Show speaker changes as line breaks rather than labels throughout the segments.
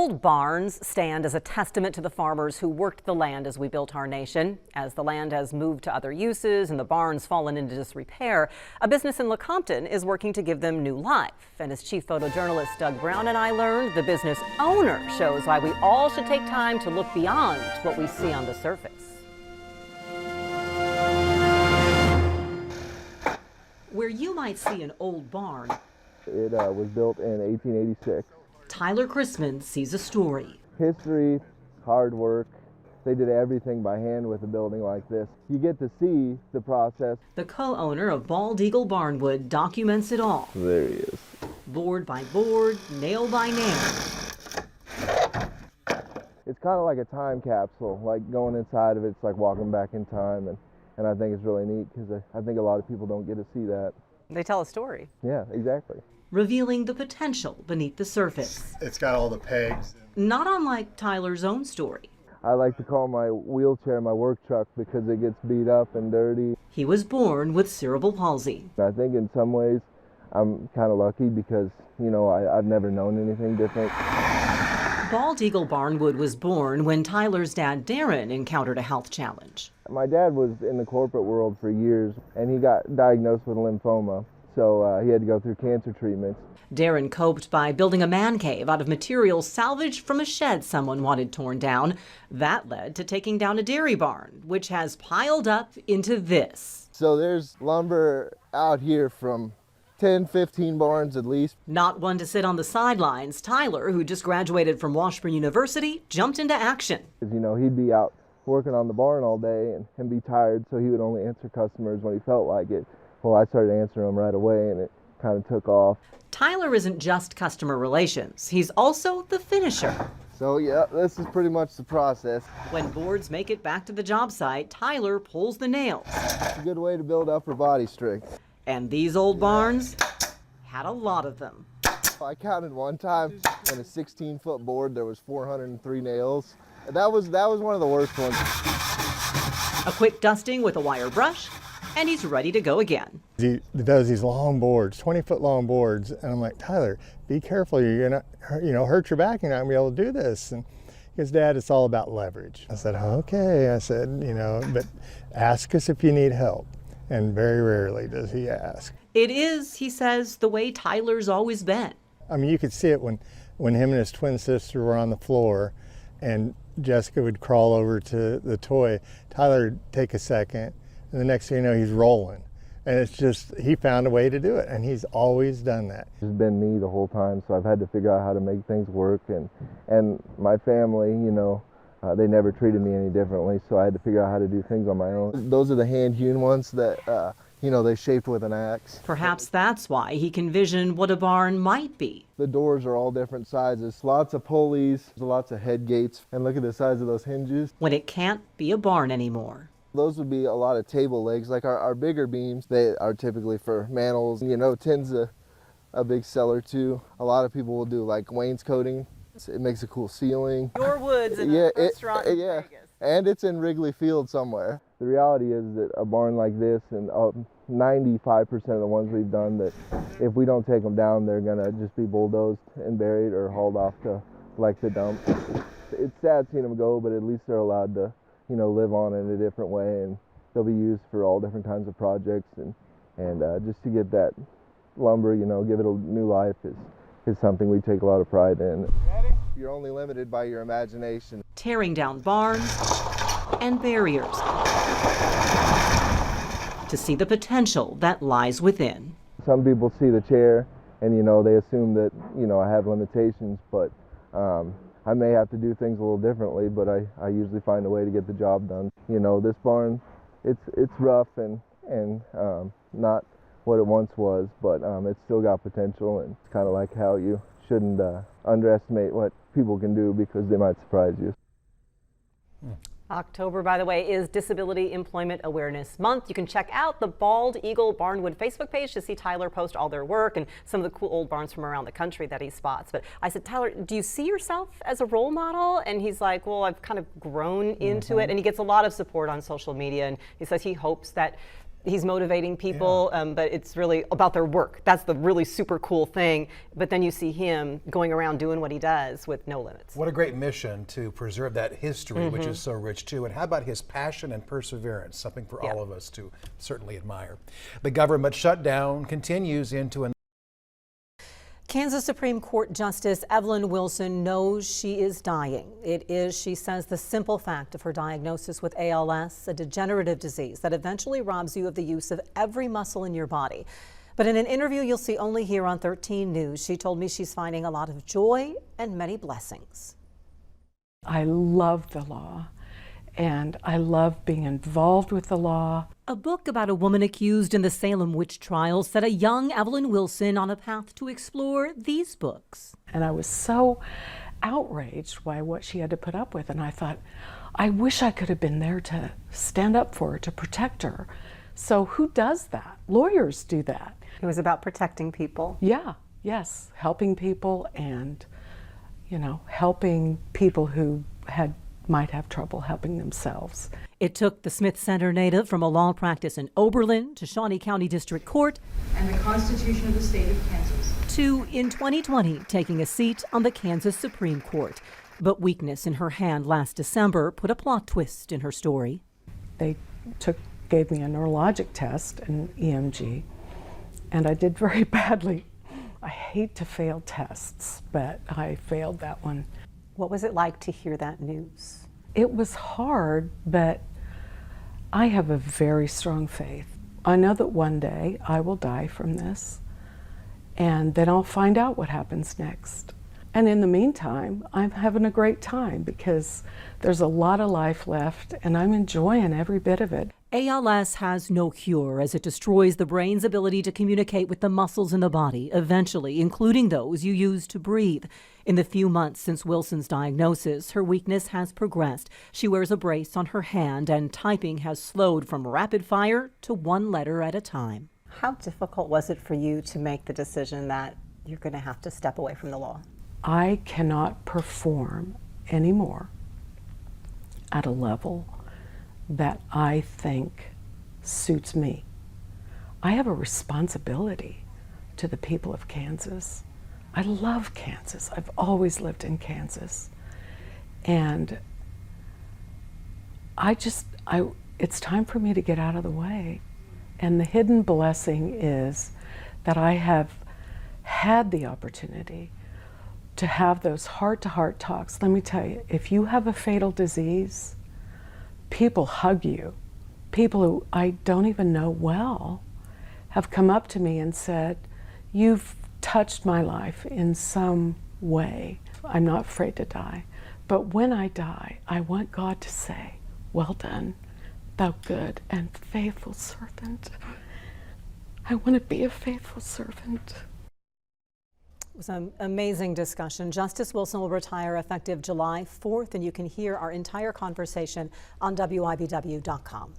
old barns stand as a testament to the farmers who worked the land as we built our nation. As the land has moved to other uses and the barns fallen into disrepair, a business in Lecompton is working to give them new life. And as chief photojournalist Doug Brown and I learned, the business owner shows why we all should take time to look beyond what we see on the surface. Where you might see an old barn,
it was built in 1886.
Tyler Chrisman sees a story.
History, hard work. They did everything by hand with a building like this. You get to see the process.
The co-owner of Bald Eagle Barnwood documents it all.
There he is.
Board by board, nail by nail.
It's kind of like a time capsule. Like going inside of it, it's like walking back in time. And I think it's really neat because I think a lot of people don't get to see that.
They tell a story.
Yeah, exactly.
Revealing the potential beneath the surface.
It's got all the pegs.
Not unlike Tyler's own story.
I like to call my wheelchair my work truck because it gets beat up and dirty.
He was born with cerebral palsy.
I think in some ways I'm kind of lucky because, you know, I've never known anything different.
Bald Eagle Barnwood was born when Tyler's dad, Darren, encountered a health challenge.
My dad was in the corporate world for years, and he got diagnosed with lymphoma, so he had to go through cancer treatments.
Darren coped by building a man cave out of materials salvaged from a shed someone wanted torn down. That led to taking down a dairy barn, which has piled up into this.
So there's lumber out here from 10, 15 barns at least.
Not one to sit on the sidelines, Tyler, who just graduated from Washburn University, jumped into action.
You know, he'd be out working on the barn all day and be tired, so he would only answer customers when he felt like it. Well, I started answering them right away, and it kind of took off.
Tyler isn't just customer relations. He's also the finisher.
So, yeah, this is pretty much the process.
When boards make it back to the job site, Tyler pulls the nails.
It's a good way to build upper body strength.
And these old barns had a lot of them.
I counted one time in a 16-foot board, there was 403 nails. That was one of the worst ones.
A quick dusting with a wire brush, and he's ready to go again.
He does these long boards, 20-foot long boards, and I'm like, Tyler, be careful. You're gonna, hurt your back. You're not gonna be able to do this. And his dad, it's all about leverage. I said, okay. I said, but ask us if you need help. And very rarely does he ask.
It is, he says, the way Tyler's always been.
I mean, you could see it when him and his twin sister were on the floor, and Jessica would crawl over to the toy. Tyler would take a second, and the next thing you know, he's rolling. And it's just, he found a way to do it, and he's always done that.
It's been me the whole time, so I've had to figure out how to make things work. And my family, they never treated me any differently, so I had to figure out how to do things on my own. Those are the hand-hewn ones that, they shaped with an axe.
Perhaps that's why he can vision what a barn might be.
The doors are all different sizes, lots of pulleys, lots of head gates, and look at the size of those hinges.
When it can't be a barn anymore.
Those would be a lot of table legs, like our bigger beams. They are typically for mantles. Tin's a big seller too. A lot of people will do like wainscoting. It makes a cool ceiling.
Your woods in a restaurant in Vegas.
And it's in Wrigley Field somewhere. The reality is that a barn like this, and 95% of the ones we've done, that if we don't take them down, they're gonna just be bulldozed and buried or hauled off to like the dump. It's sad seeing them go, but at least they're allowed to, live on in a different way, and they'll be used for all different kinds of projects, and just to get that lumber, give it a new life is something we take a lot of pride in. Ready? You're only limited by your imagination.
Tearing down barns and barriers to see the potential that lies within.
Some people see the chair and they assume that I have limitations, but I may have to do things a little differently, but I usually find a way to get the job done. This barn, it's rough and not what it once was, but it's still got potential, and it's kind of like how you shouldn't underestimate what people can do because they might surprise you.
October, by the way, is Disability Employment Awareness Month. You can check out the Bald Eagle Barnwood Facebook page to see Tyler post all their work and some of the cool old barns from around the country that he spots. But I said, Tyler, do you see yourself as a role model? And he's like, well, I've kind of grown into it. And he gets a lot of support on social media. And he says he hopes that he's motivating people, but it's really about their work. That's the really super cool thing. But then you see him going around doing what he does with no limits.
What a great mission to preserve that history, which is so rich too. And how about his passion and perseverance, something for all of us to certainly admire. The government shutdown continues into an
Kansas Supreme Court Justice Evelyn Wilson knows she is dying. It is, she says, the simple fact of her diagnosis with ALS, a degenerative disease that eventually robs you of the use of every muscle in your body. But in an interview you'll see only here on 13 News, she told me she's finding a lot of joy and many blessings.
I love the law, and I love being involved with the law.
A book about a woman accused in the Salem witch trials set a young Evelyn Wilson on a path to explore these books.
And I was so outraged by what she had to put up with, and I thought, I wish I could have been there to stand up for her, to protect her. So who does that? Lawyers do that.
It was about protecting people.
Yeah, yes, helping people and, helping people who might have trouble helping themselves.
It took the Smith Center native from a law practice in Oberlin to Shawnee County District Court
and the Constitution of the State of Kansas
to, in 2020, taking a seat on the Kansas Supreme Court. But weakness in her hand last December put a plot twist in her story.
They gave me a neurologic test, an EMG, and I did very badly. I hate to fail tests, but I failed that one.
What was it like to hear that news?
It was hard, but I have a very strong faith. I know that one day I will die from this, and then I'll find out what happens next. And in the meantime, I'm having a great time because there's a lot of life left, and I'm enjoying every bit of it.
ALS has no cure as it destroys the brain's ability to communicate with the muscles in the body, eventually, including those you use to breathe. In the few months since Wilson's diagnosis, her weakness has progressed. She wears a brace on her hand, and typing has slowed from rapid fire to one letter at a time. How difficult was it for you to make the decision that you're going to have to step away from the law?
I cannot perform anymore at a level that I think suits me. I have a responsibility to the people of Kansas. I love Kansas. I've always lived in Kansas. And it's time for me to get out of the way. And the hidden blessing is that I have had the opportunity to have those heart-to-heart talks. Let me tell you, if you have a fatal disease, people hug you. People who I don't even know well have come up to me and said, you've touched my life in some way. I'm not afraid to die. But when I die, I want God to say, well done, thou good and faithful servant. I want to be a faithful servant.
It was an amazing discussion. Justice Wilson will retire effective July 4th, and you can hear our entire conversation on WIBW.com.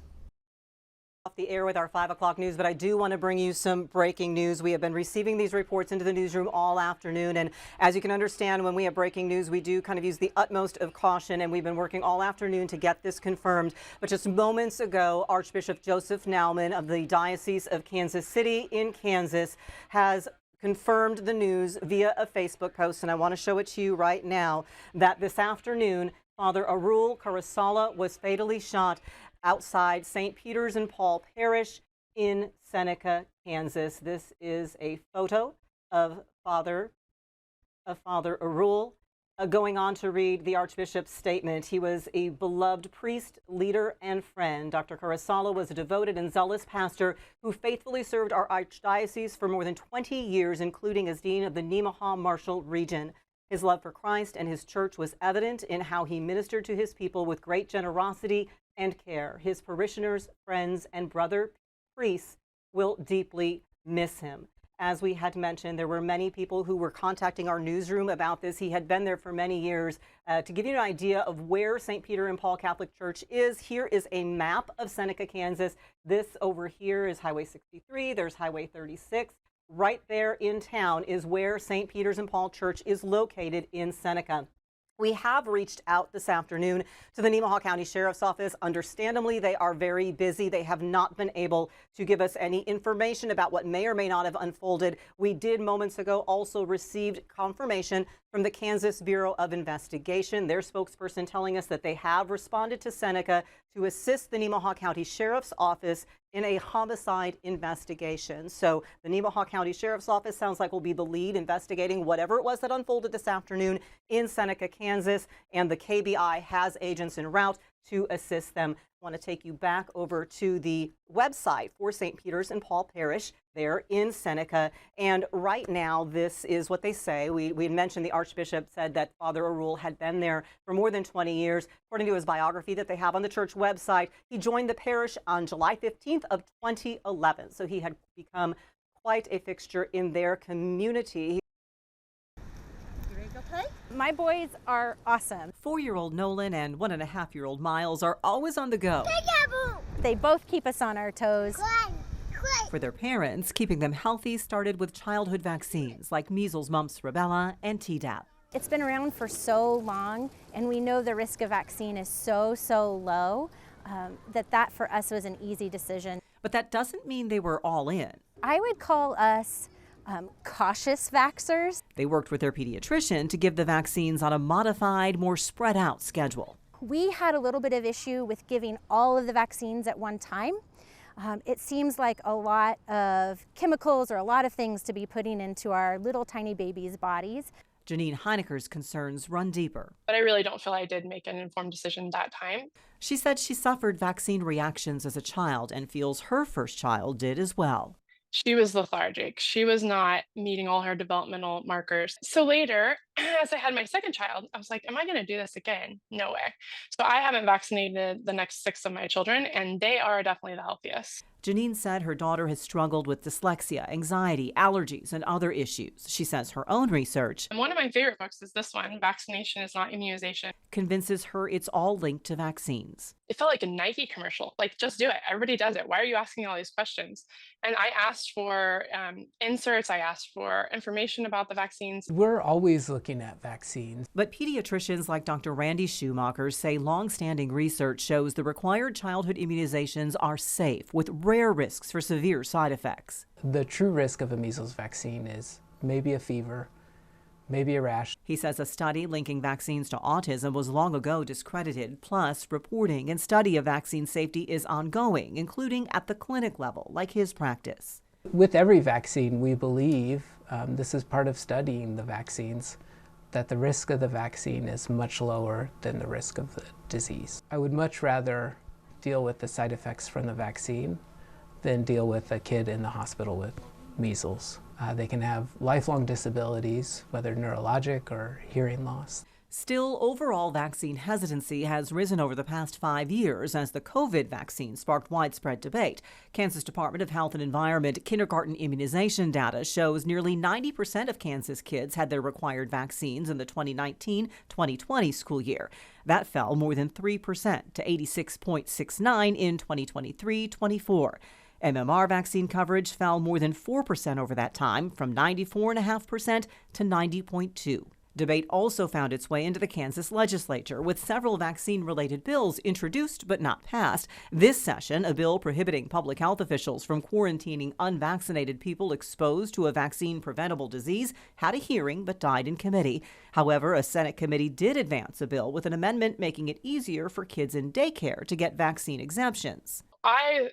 Off the air with our 5 o'clock news, but I do want to bring you some breaking news. We have been receiving these reports into the newsroom all afternoon, and as you can understand, when we have breaking news, we do kind of use the utmost of caution, and we've been working all afternoon to get this confirmed. But just moments ago, Archbishop Joseph Naumann of the Diocese of Kansas City in Kansas has confirmed the news via a Facebook post, and I want to show it to you right now, that this afternoon, Father Arul Karasala was fatally shot outside St. Peter's and Paul Parish in Seneca, Kansas. This is a photo of Father Arul. Going on to read the Archbishop's statement. He was a beloved priest, leader, and friend. Dr. Karasala was a devoted and zealous pastor who faithfully served our archdiocese for more than 20 years, including as dean of the Nemaha Marshall region. His love for Christ and his church was evident in how he ministered to his people with great generosity and care. His parishioners, friends, and brother priests will deeply miss him. As we had mentioned, there were many people who were contacting our newsroom about this. He had been there for many years. To give you an idea of where St. Peter and Paul Catholic Church is, here is a map of Seneca, Kansas. This over here is Highway 63. There's Highway 36. Right there in town is where St. Peter's and Paul Church is located in Seneca. We have reached out this afternoon to the Nemaha County Sheriff's Office. Understandably, they are very busy. They have not been able to give us any information about what may or may not have unfolded. We did moments ago also received confirmation from the Kansas Bureau of Investigation, their spokesperson telling us that they have responded to Seneca to assist the Nemaha County Sheriff's Office in a homicide investigation. So the Nemaha County Sheriff's Office sounds like will be the lead investigating whatever it was that unfolded this afternoon in Seneca, Kansas, and the KBI has agents en route to assist them. I want to take you back over to the website for St. Peter's and Paul Parish there in Seneca. And right now, this is what they say. We mentioned the Archbishop said that Father Arul had been there for more than 20 years. According to his biography that they have on the church website, he joined the parish on July 15th of 2011. So he had become quite a fixture in their community.
My boys are awesome.
4-year-old Nolan and 1.5-year-old Miles are always on the go.
They both keep us on our toes.
For their parents, keeping them healthy started with childhood vaccines like measles, mumps, rubella, and Tdap.
It's been around for so long, and we know the risk of vaccine is so low that for us was an easy decision.
But that doesn't mean they were all in.
I would call us cautious vaxxers.
They worked with their pediatrician to give the vaccines on a modified, more spread out schedule.
We had a little bit of issue with giving all of the vaccines at one time. It seems like a lot of chemicals or a lot of things to be putting into our little tiny babies' bodies.
Janine Heineker's concerns run deeper.
But I really don't feel I did make an informed decision that time.
She said she suffered vaccine reactions as a child and feels her first child did as well.
She was lethargic. She was not meeting all her developmental markers. So later, as I had my second child, I was like, am I going to do this again? No way. So I haven't vaccinated the next 6 of my children, and they are definitely the healthiest.
Janine said her daughter has struggled with dyslexia, anxiety, allergies, and other issues. She says her own research,
And one of my favorite books is this one, Vaccination is Not Immunization.
convinces her it's all linked to vaccines.
It felt like a Nike commercial, like just do it. Everybody does it. Why are you asking all these questions? And I asked for inserts. I asked for information about the vaccines.
We're always looking at vaccines.
But pediatricians like Dr. Randy Schumacher say longstanding research shows the required childhood immunizations are safe with rare risks for severe side effects.
The true risk of a measles vaccine is maybe a fever, maybe a rash.
He says a study linking vaccines to autism was long ago discredited. Plus, reporting and study of vaccine safety is ongoing, including at the clinic level, like his practice.
With every vaccine, we believe, this is part of studying the vaccines, that the risk of the vaccine is much lower than the risk of the disease. I would much rather deal with the side effects from the vaccine than deal with a kid in the hospital with measles. They can have lifelong disabilities, whether neurologic or hearing loss.
Still, overall vaccine hesitancy has risen over the past 5 years as the COVID vaccine sparked widespread debate. Kansas Department of Health and Environment kindergarten immunization data shows nearly 90% of Kansas kids had their required vaccines in the 2019-2020 school year. That fell more than 3% to 86.69 in 2023-24. MMR vaccine coverage fell more than 4% over that time, from 94.5% to 90.2%. Debate also found its way into the Kansas legislature, with several vaccine-related bills introduced but not passed. This session, a bill prohibiting public health officials from quarantining unvaccinated people exposed to a vaccine-preventable disease, had a hearing but died in committee. However, a Senate committee did advance a bill with an amendment making it easier for kids in daycare to get vaccine exemptions.
I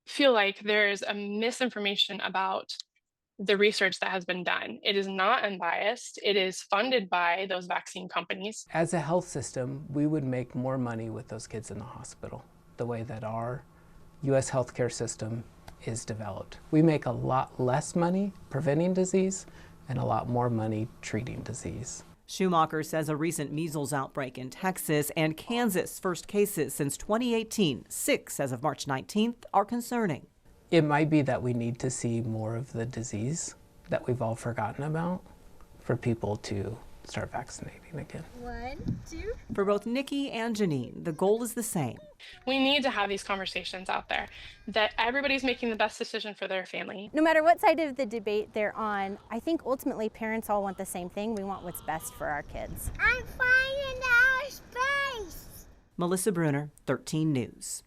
feel like there's a misinformation about the research that has been done. It is not unbiased. It is funded by those vaccine companies.
As a health system, we would make more money with those kids in the hospital, the way that our U.S. healthcare system is developed. We make a lot less money preventing disease and a lot more money treating disease.
Schumacher says a recent measles outbreak in Texas and Kansas' first cases since 2018, 6 as of March 19th, are concerning.
It might be that we need to see more of the disease that we've all forgotten about for people to start vaccinating again.
1, 2.
For both Nikki and Janine, the goal is the same.
We need to have these conversations out there that everybody's making the best decision for their family.
No matter what side of the debate they're on, I think ultimately parents all want the same thing. We want what's best for our kids.
I'm flying into outer space.
Melissa Brunner, 13 News.